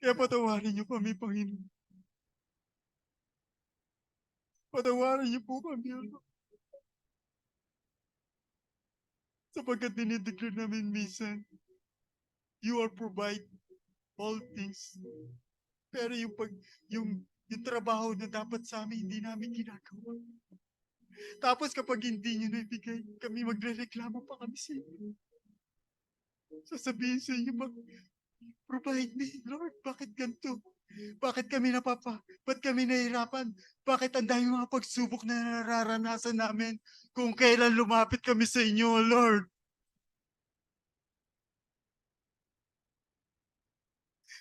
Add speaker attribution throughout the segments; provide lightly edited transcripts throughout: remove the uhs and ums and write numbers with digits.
Speaker 1: Kaya patawarin niyo kami, Panginoon. Patawarin niyo po kami, O Lord. Sapagkat dinideclare namin minsan, you are provide all things. Pero yung trabaho na dapat sa amin, hindi namin ginagawa. Tapos kapag hindi nyo naibigay, kami magre-reklamo pa kami sa inyo. Sasabihin sa inyo, provide me, Lord, bakit ganito? Bakit kami ba't kami nahihirapan? Bakit ang dami mga pagsubok na nararanasan namin kung kailan lumapit kami sa inyo, Lord?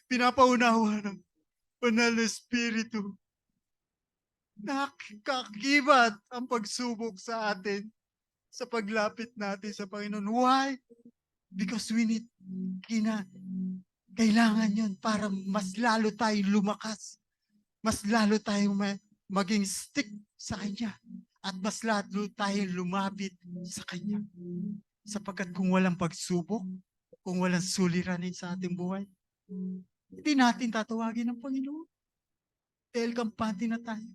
Speaker 1: Pinapaunawa ng banal na Espiritu. Nakakibat ang pagsubok sa atin sa paglapit natin sa Panginoon. Why? Because we need, kailangan yun para mas lalo tayong lumakas. Mas lalo tayong maging stick sa Kanya. At mas lalo tayong lumapit sa Kanya. Sapagkat kung walang pagsubok, kung walang suliranin sa ating buhay, hindi natin tatawagin ng Panginoon. Dahil kampante na tayo.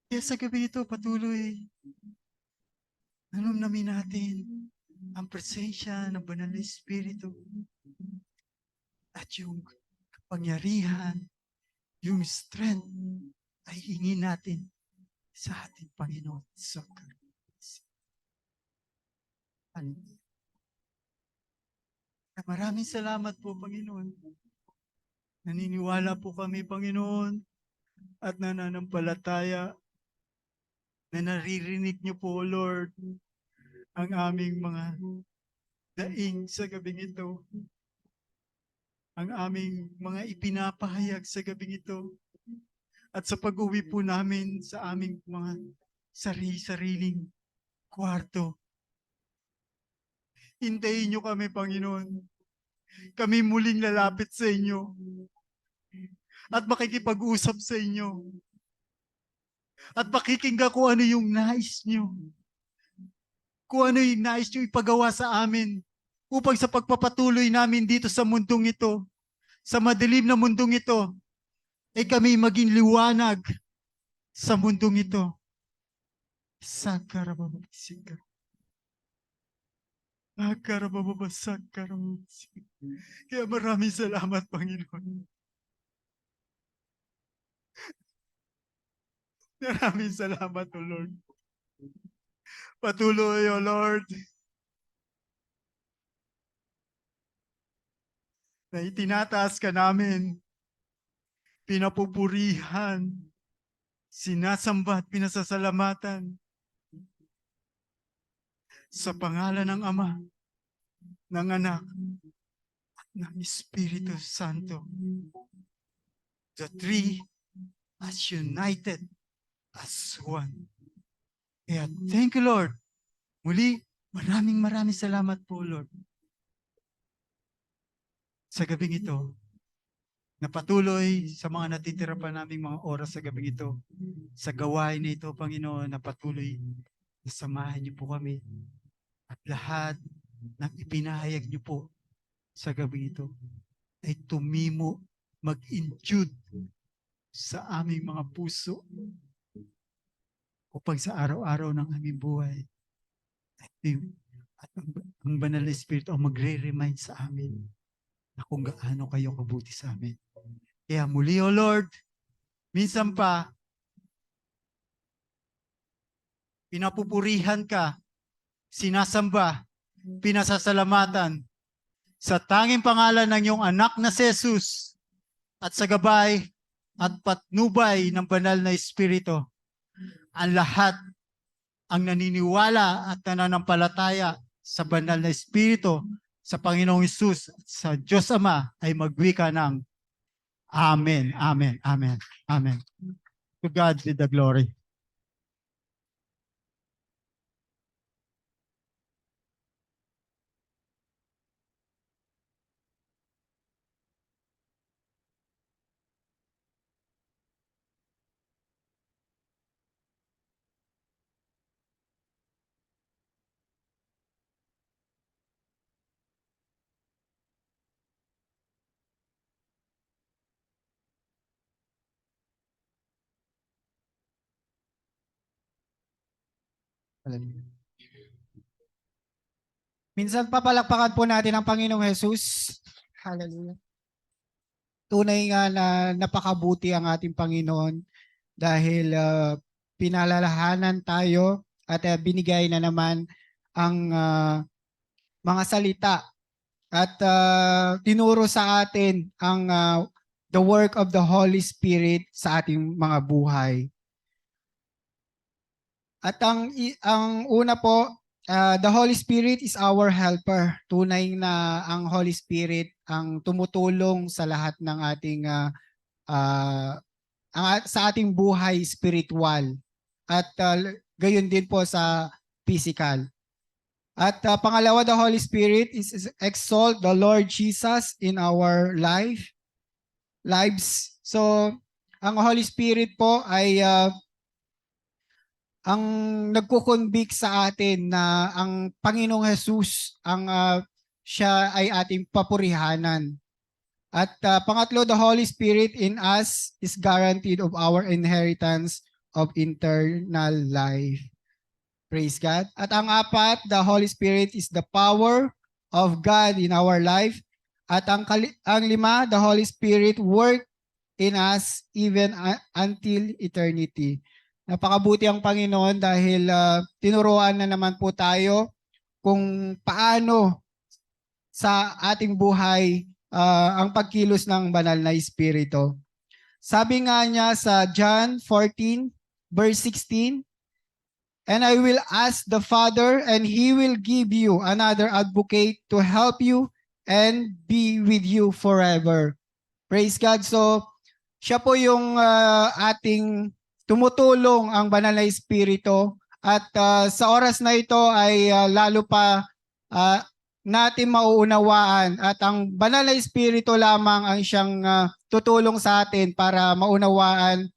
Speaker 1: Kaya sa gabi ito, patuloy namin natin ang presensya ng Banal na Espiritu at yung kapangyarihan, yung strength ay hingin natin sa ating Panginoon. Maraming salamat po, Panginoon. Naniniwala po kami, Panginoon, at nananampalataya na naririnig niyo po, Lord, ang aming mga daing sa gabing ito. Ang aming mga ipinapahayag sa gabing ito. At sa pag-uwi po namin sa aming mga sariling kwarto. Hintayin niyo kami, Panginoon. Kami muling lalapit sa inyo. At makikipag-usap sa inyo. At pakikinggan kung ano yung nais niyo. Kung ano yung nais niyo ipagawa sa amin upang sa pagpapatuloy namin dito sa mundong ito, sa madilim na mundong ito, ay kami maging liwanag sa mundong ito. Sakarababasika. Kaya maraming salamat, Panginoon. Maraming salamat, O Lord. Patuloy, O Lord, na itinataas ka namin, pinapupurihan, sinasamba at pinasasalamatan sa pangalan ng Ama, ng Anak, at ng Espiritu Santo. The three as united as one. Kaya thank you, Lord. Muli, maraming salamat po, Lord. Sa gabing ito, na patuloy sa mga natitira pa naming mga oras sa gabing ito, sa gawain na ito, Panginoon, na patuloy na samahan niyo po kami at lahat ng ipinahayag niyo po sa gabing ito ay tumimo, mag-intrude sa aming mga puso upang sa araw-araw ng aming buhay at ang Banal na Espiritu ang magre-remind sa amin na kung gaano kayo kabuti sa amin. Kaya muli, O Lord, minsan pa, pinapupurihan ka, sinasamba, pinasasalamatan sa tanging pangalan ng iyong anak na si Jesus at sa gabay at patnubay ng Banal na Espiritu. Ang lahat ang naniniwala at nananampalataya sa Banal na Espiritu, sa Panginoong Hesus, sa Diyos Ama ay magwika ng Amen, Amen, Amen, Amen. To God be the glory.
Speaker 2: Hallelujah. Minsan papalakpakan po natin ang Panginoong Jesus. Hallelujah. Tunay nga na napakabuti ang ating Panginoon dahil pinalalahanan tayo at binigay na naman ang mga salita at tinuro sa atin ang the work of the Holy Spirit sa ating mga buhay. At ang una po, the Holy Spirit is our helper. Tunay na ang Holy Spirit ang tumutulong sa lahat ng ating sa ating buhay spiritual at gayon din po sa physical. At pangalawa, the Holy Spirit is exalt the Lord Jesus in our lives. So, ang Holy Spirit po ay ang nagko-convict sa atin na ang Panginoong Jesus ang siya ay ating papurihanan. At pangatlo, the Holy Spirit in us is guaranteed of our inheritance of eternal life. Praise God. At ang apat, the Holy Spirit is the power of God in our life. At ang lima, the Holy Spirit work in us even until eternity. Napakabuti ang Panginoon dahil tinuruan na naman po tayo kung paano sa ating buhay ang pagkilos ng banal na Espiritu. Sabi nga niya sa John 14 verse 16, and I will ask the Father, and He will give you another advocate to help you and be with you forever. Praise God. So, siya po yung ating tumutulong ang banal na Espiritu. At sa oras na ito ay lalo pa natin mauunawaan. At ang banal na Espiritu lamang ang siyang tutulong sa atin para maunawaan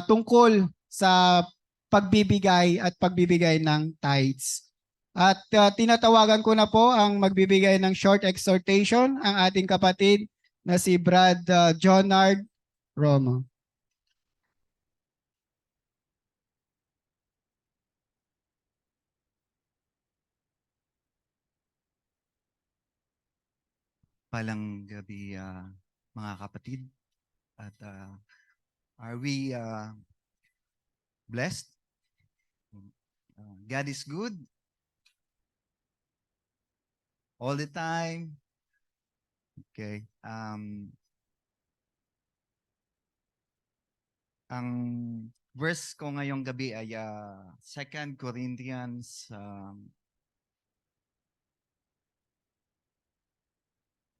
Speaker 2: tungkol sa pagbibigay at pagbibigay ng tithes. At tinatawagan ko na po ang magbibigay ng short exhortation, ang ating kapatid na si Brad Jonard Romo.
Speaker 1: Palang gabi, mga kapatid. At are we blessed? God is good all the time. Okay. Ang verse ko ngayong gabi ay 2 Corinthians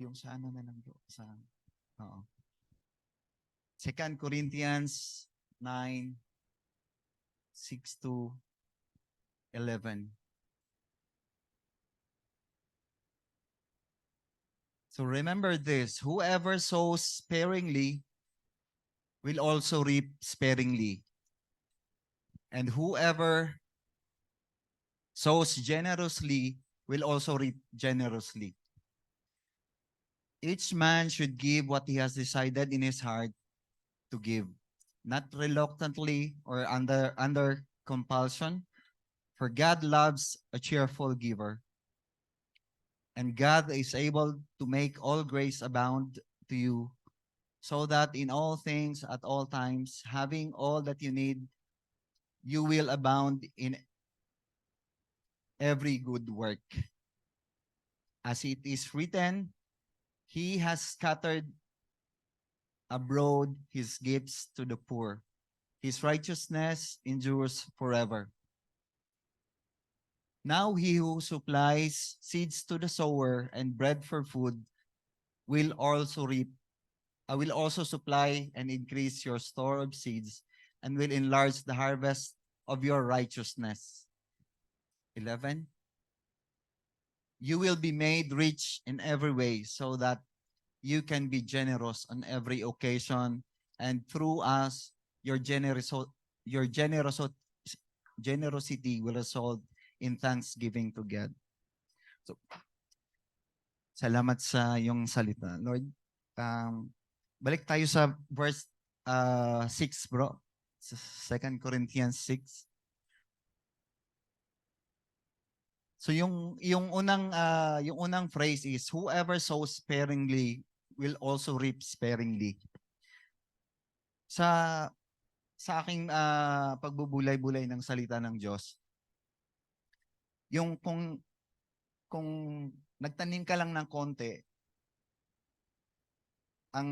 Speaker 1: yung sa ano na lang do sa 2 Corinthians 9 6 to 11. So remember this, whoever sows sparingly will also reap sparingly. And whoever sows generously will also reap generously. Each man should give what he has decided in his heart to give, not reluctantly or under compulsion, for God loves a cheerful giver. And God is able to make all grace abound to you, so that in all things at all times, having all that you need, you will abound in every good work. As it is written, He has scattered abroad His gifts to the poor. His righteousness endures forever. Now he who supplies seeds to the sower and bread for food will also supply and increase your store of seeds and will enlarge the harvest of your righteousness. 11. You will be made rich in every way so that you can be generous on every occasion, and through us, your generosity will result in thanksgiving to God. So, salamat sa yung salita. Lord, balik tayo sa verse 6, bro. Sa 2 Corinthians 6.
Speaker 3: So yung unang phrase is whoever sows sparingly will also reap sparingly. Sa aking pagbubulay-bulay ng salita ng Diyos, yung kung nagtanim ka lang ng konti, ang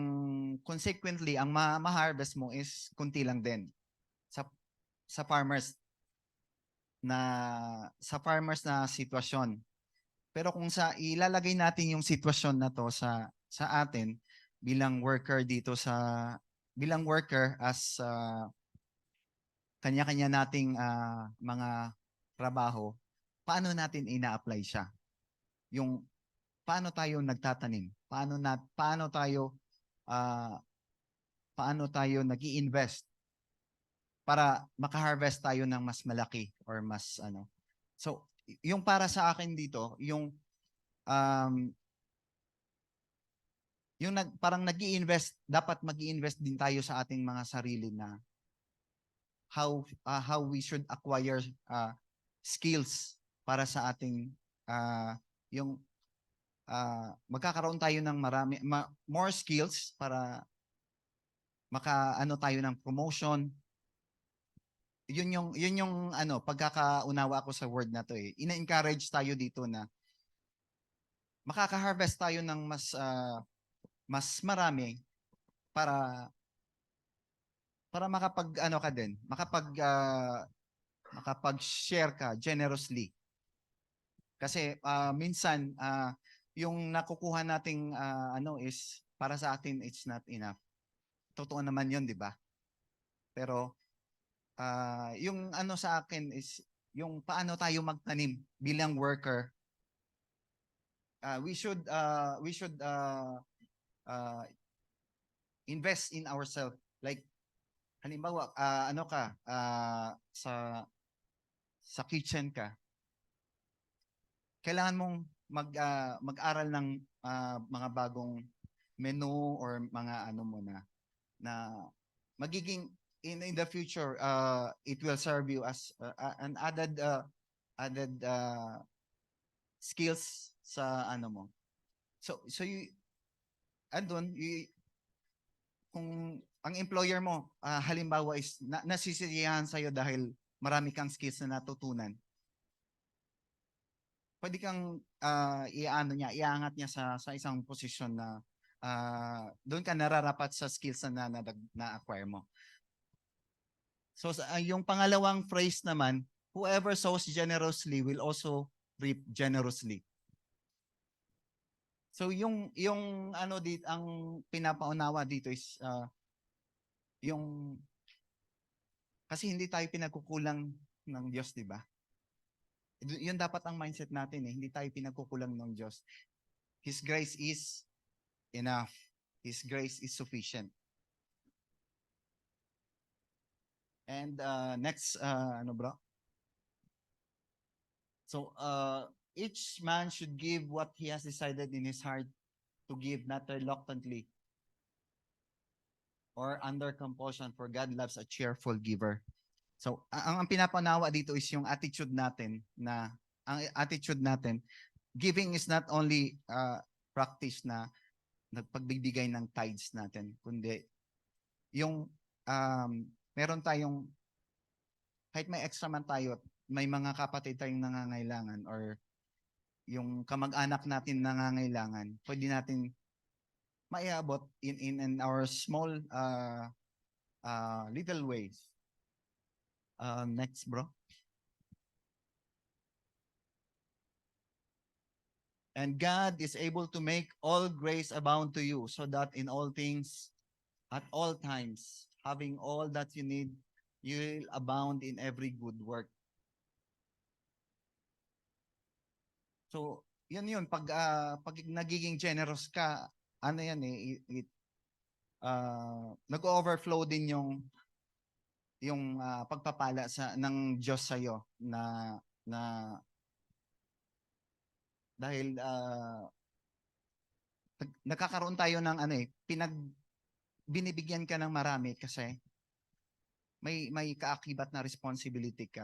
Speaker 3: consequently ang ma-harvest mo is kunti lang din sa sa farmers na sitwasyon. Pero kung ilalagay natin yung sitwasyon na to sa atin bilang worker bilang worker as kanya-kanya nating mga trabaho, paano natin ina-apply siya? Yung paano tayo nagtatanim? Paano tayo nag-i-invest para maka-harvest tayo ng mas malaki or mas ano. So, yung para sa akin dito, um, parang nag-i-invest, dapat mag-i-invest din tayo sa ating mga sarili na how we should acquire skills para sa ating magkakaroon tayo ng more skills para makaano tayo ng promotion. Yun yung pagkakaunawa ko sa word na to eh. Ina-encourage tayo dito na makaka-harvest tayo ng mas marami para makapag-share ka generously. Kasi minsan yung nakukuha nating is para sa atin it's not enough. Totoo naman 'yon, 'di ba? Pero yung sa akin is yung paano tayo magtanim bilang worker. We should invest in ourselves. Like halimbawa, sa kitchen ka, kailangan mong mag-aral ng mga bagong menu or mga mo na magiging in the future it will serve you as an added skills sa mo. So kung ang employer mo halimbawa is nasisiyahan sa iyo dahil marami kang skills na natutunan, pwede kang iangat niya sa isang posisyon na doon ka nararapat sa skills na-acquire mo. So yung pangalawang phrase naman, whoever sows generously will also reap generously. So yung ang pinapaunawa dito is kasi hindi tayo pinagkukulang ng Diyos, di ba? Yun dapat ang mindset natin eh. Hindi tayo pinagkukulang ng Diyos. His grace is enough. His grace is sufficient. And next, bro? So, each man should give what he has decided in his heart to give, not reluctantly or under compulsion, for God loves a cheerful giver. So, ang pinapanawa dito is yung attitude natin giving is not only practice na nagpagbibigay ng tithes natin, kundi yung meron tayong kahit may extra man tayo, may mga kapatid tayong nangangailangan or yung kamag-anak natin nangangailangan, pwede natin maiabot in our small little ways. Next, bro. And God is able to make all grace abound to you, so that in all things, at all times, having all that you need, you will abound in every good work. So, yun. Pag nagiging generous ka, yan eh, nag-overflow din yung pagpapala ng Diyos sa iyo na dahil nagkakaroon tayo ng binibigyan ka ng marami kasi may kaakibat na responsibility ka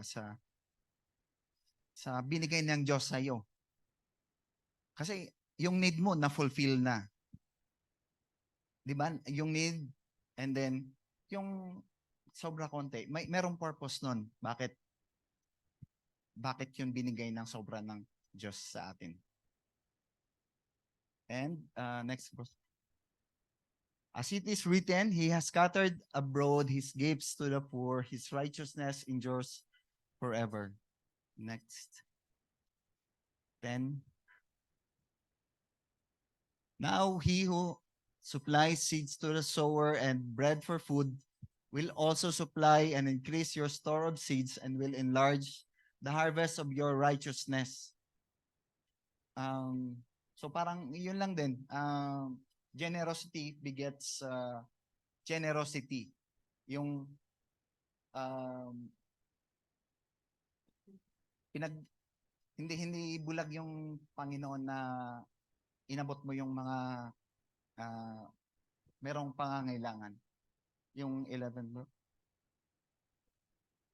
Speaker 3: sa binigay ng Diyos sa iyo. Kasi yung need mo na-fulfill na. 'Di ba? Yung need and then yung sobra konti, merong purpose nun. Bakit yung binigay ng sobra ng Diyos sa atin? And next verse. As it is written, He has scattered abroad His gifts to the poor, His righteousness endures forever. Next. 10. Now He who supplies seeds to the sower and bread for food will also supply and increase your store of seeds and will enlarge the harvest of your righteousness. So parang yun lang din. Generosity begets generosity. Yung hindi bulag yung Panginoon na inabot mo yung mga merong pangangailangan. Yung 11 bro.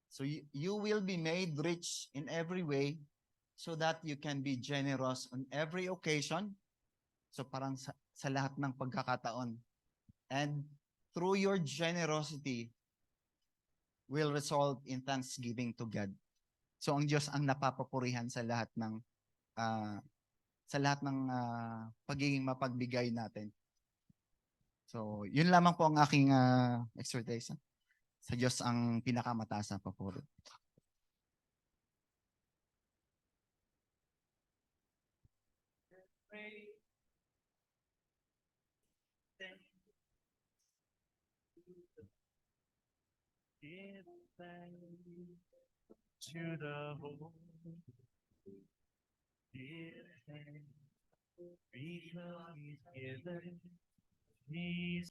Speaker 3: So you will be made rich in every way so that you can be generous on every occasion. So parang sa lahat ng pagkakataon. And through your generosity will result in thanksgiving to God. So ang Diyos ang napapapurihan sa lahat ng pagiging mapagbigay natin. So yun lamang po ang aking exhortation. Sa Diyos ang pinakamataas na papuri.
Speaker 4: Give thanks to the Lord. Give thanks because He's given. He's